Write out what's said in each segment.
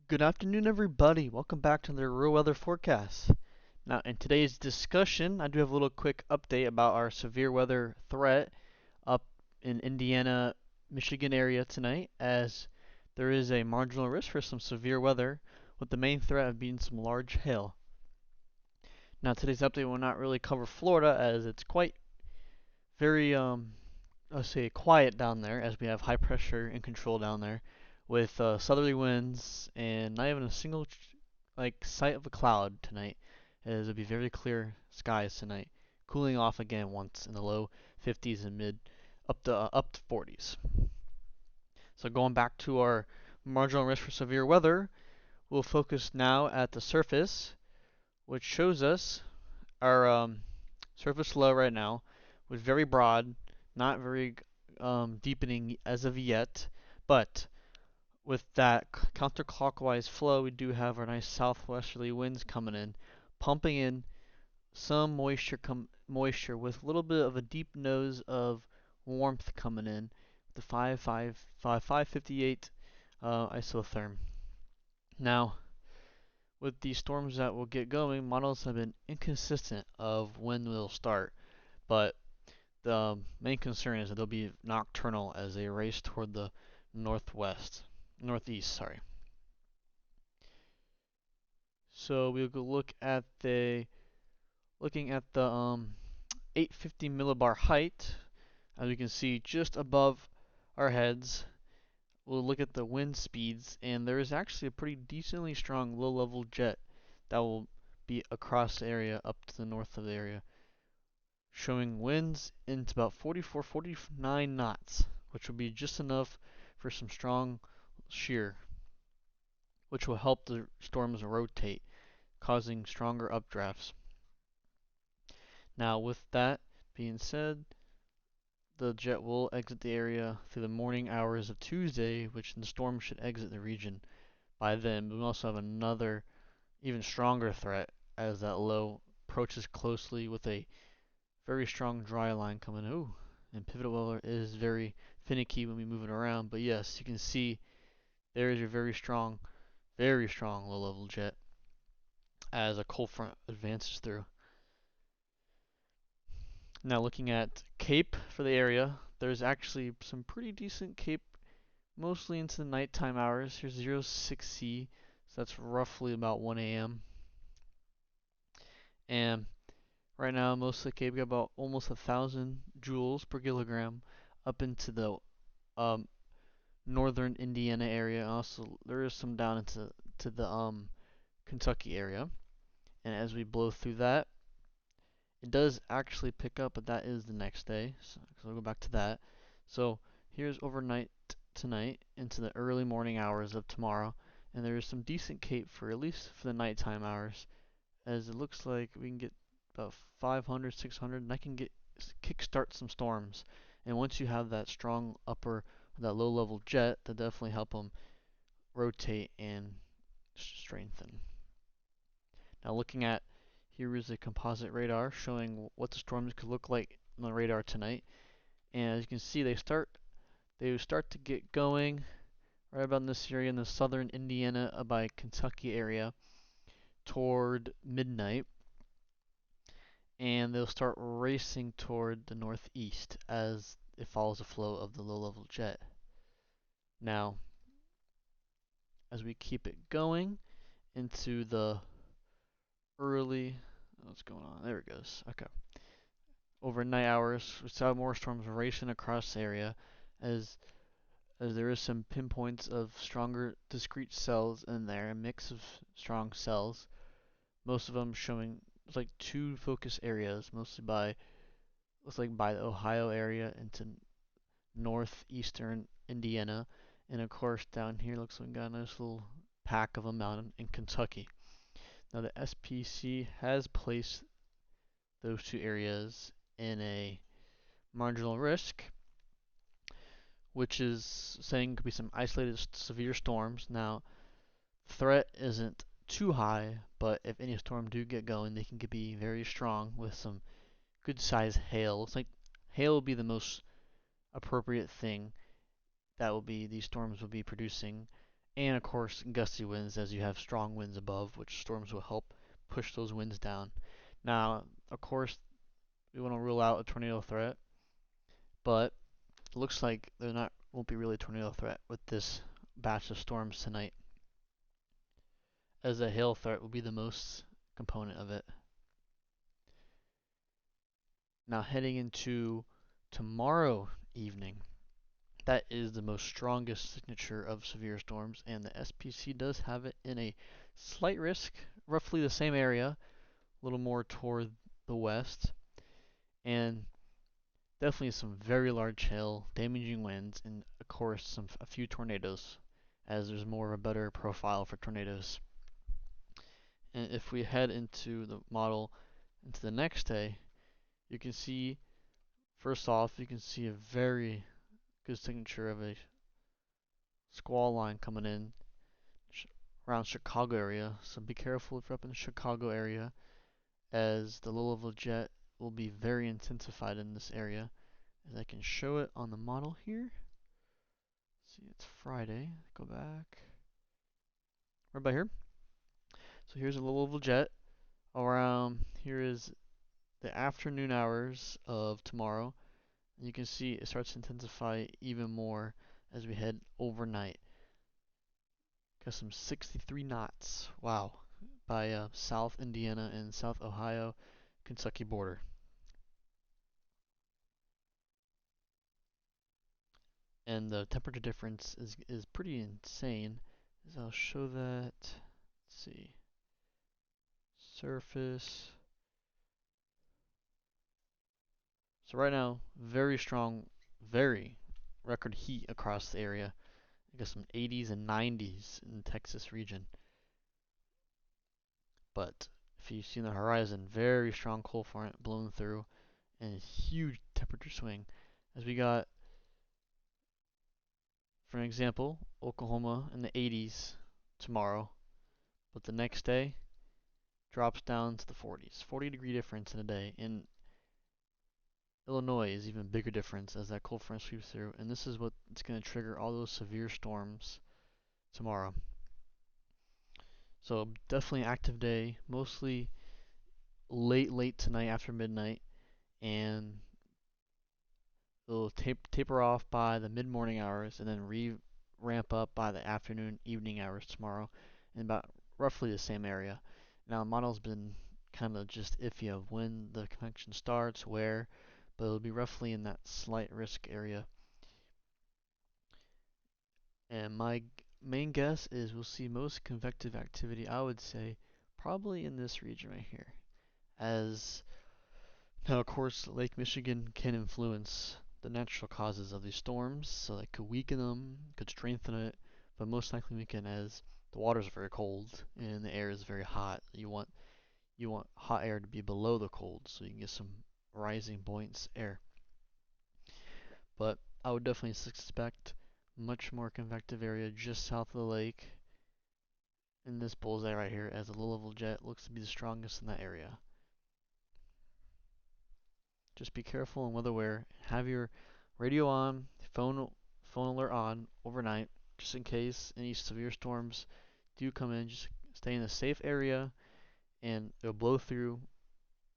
Good afternoon, everybody. Welcome back to the Real Weather Forecast. Now, in today's discussion, I do have a little quick update about our severe weather threat up in Indiana, Michigan area tonight, as there is a marginal risk for some severe weather, with the main threat of being some large hail. Now, today's update will not really cover Florida, as it's quite very, let's say, quiet down there, as we have high pressure and control down there, with southerly winds and not even a single sight of a cloud tonight, as it'll be very clear skies tonight, cooling off again once in the low 50s and mid up to 40s. So going back to our marginal risk for severe weather, we'll focus now at the surface, which shows us our surface low right now was very broad, not very deepening as of yet, but with that counterclockwise flow, we do have our nice southwesterly winds coming in, pumping in some moisture with a little bit of a deep nose of warmth coming in. The 558 isotherm. Now, with these storms that will get going, models have been inconsistent of when they'll start, but the main concern is that they'll be nocturnal as they race toward the northeast, sorry. So we'll go looking at the 850 millibar height, as we can see just above our heads. We'll look at the wind speeds, and there is actually a pretty decently strong low-level jet that will be across the area up to the north of the area, showing winds into about 44, 49 knots, which will be just enough for some strong shear, which will help the storms rotate, causing stronger updrafts. Now, with that being said, the jet will exit the area through the morning hours of Tuesday, which the storm should exit the region by then. But we also have another, even stronger threat as that low approaches closely with a very strong dry line coming in. Ooh, and pivot weather is very finicky when we move it around. But yes, you can see there is your very strong low-level jet as a cold front advances through. Now looking at CAPE for the area, there's actually some pretty decent CAPE, mostly into the nighttime hours. Here's 06C, so that's roughly about 1 a.m. And right now, most of the CAPE got about almost 1,000 joules per kilogram up into the um, northern Indiana area. Also, there is some down into the Kentucky area. And as we blow through that, it does actually pick up, but that is the next day. So I'll go back to that. So here's overnight tonight into the early morning hours of tomorrow, and there is some decent cape for at least for the nighttime hours, as it looks like we can get about 500, 600, and I can get kickstart some storms. And once you have that strong upper, that low-level jet, that definitely help them rotate and strengthen. Now looking at here is a composite radar showing what the storms could look like on the radar tonight. And as you can see, they start to get going right about in this area in the southern Indiana by Kentucky area toward midnight. And they'll start racing toward the northeast as it follows the flow of the low-level jet. Now, as we keep it going into the early, what's going on? There it goes. Okay. Overnight hours, we saw more storms racing across the area as there is some pinpoints of stronger discrete cells in there, a mix of strong cells. Most of them showing like two focus areas, mostly looks like by the Ohio area into northeastern Indiana, and of course down here looks like we got a nice little pack of them out in Kentucky. Now the SPC has placed those two areas in a marginal risk, which is saying could be some isolated severe storms. Now, threat isn't too high, but if any storm do get going, they can be very strong with some good sized hail. It's like hail will be the most appropriate thing that will be these storms will be producing, and of course gusty winds as you have strong winds above, which storms will help push those winds down. Now, of course, we want to rule out a tornado threat, but it looks like there not won't be really a tornado threat with this batch of storms tonight, as a hail threat will be the most component of it. Now heading into tomorrow evening, that is the most strongest signature of severe storms, and the SPC does have it in a slight risk, roughly the same area, a little more toward the west, and definitely some very large hail, damaging winds, and of course a few tornadoes, as there's more of a better profile for tornadoes. And if we head into the model into the next day, you can see, first off, you can see a very good signature of a squall line coming in around Chicago area. So be careful if you're up in the Chicago area, as the low level jet will be very intensified in this area. As I can show it on the model here. See, it's Friday. Go back. Right about here. So here's a low level jet. Around here is the afternoon hours of tomorrow. And you can see it starts to intensify even more as we head overnight. Got some 63 knots. Wow. By South Indiana and South Ohio, Kentucky border. And the temperature difference is pretty insane. As I'll show that. Let's see. Surface. So right now, very strong, very record heat across the area. I guess some 80s and 90s in the Texas region. But if you see on the horizon, very strong cold front blowing through and a huge temperature swing. As we got, for an example, Oklahoma in the 80s tomorrow, but the next day drops down to the 40s. 40-degree difference in a day. In Illinois is even bigger difference as that cold front sweeps through, and this is what's going to trigger all those severe storms tomorrow. So definitely an active day, mostly late tonight after midnight, and it'll taper off by the mid-morning hours and then ramp up by the afternoon, evening hours tomorrow in about roughly the same area. Now, the model's been kind of just iffy of when the convection starts, where, but it'll be roughly in that slight risk area. And my main guess is we'll see most convective activity, I would say, probably in this region right here. As now, of course, Lake Michigan can influence the natural causes of these storms, so that could weaken them, could strengthen it, but most likely weaken as the water is very cold and the air is very hot. You want hot air to be below the cold, so you can get some rising buoyant air. But I would definitely suspect much more convective area just south of the lake in this bullseye right here, as the low level jet looks to be the strongest in that area. Just be careful and weather aware. Have your radio on, phone alert on overnight, just in case any severe storms do come in. Just stay in a safe area, and it'll blow through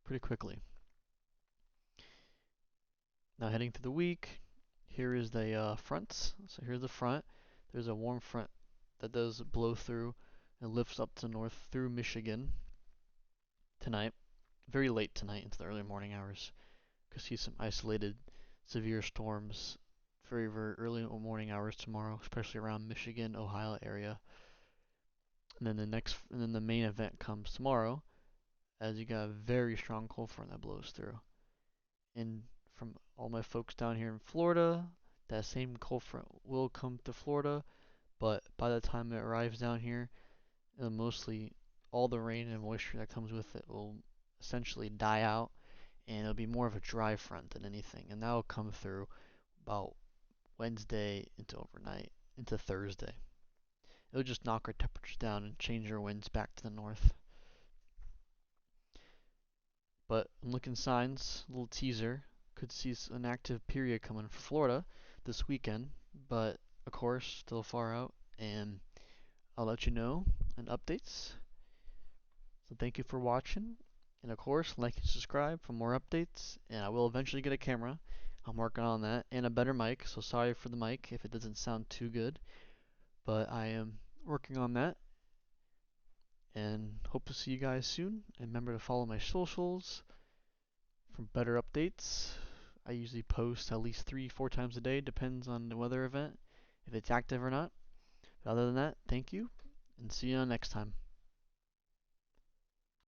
pretty quickly. Now heading through the week, here is the fronts. So here's the front. There's a warm front that does blow through and lifts up to north through Michigan tonight, very late tonight into the early morning hours. Could see some isolated severe storms very early morning hours tomorrow, especially around Michigan, Ohio area. And then the main event comes tomorrow, as you got a very strong cold front that blows through. And from all my folks down here in Florida, that same cold front will come to Florida, but by the time it arrives down here, mostly all the rain and moisture that comes with it will essentially die out, and it'll be more of a dry front than anything, and that'll come through about Wednesday into overnight into Thursday. It'll just knock our temperatures down and change our winds back to the north. But I'm looking signs, a little teaser, could see an active period coming for Florida this weekend, but of course still far out, and I'll let you know in updates. So thank you for watching. And of course, like and subscribe for more updates. And I will eventually get a camera. I'm working on that and a better mic. So sorry for the mic if it doesn't sound too good. But I am working on that. And hope to see you guys soon. And remember to follow my socials for better updates. I usually post at least 3-4 times a day, depends on the weather event, if it's active or not. But other than that, thank you, and see you next time.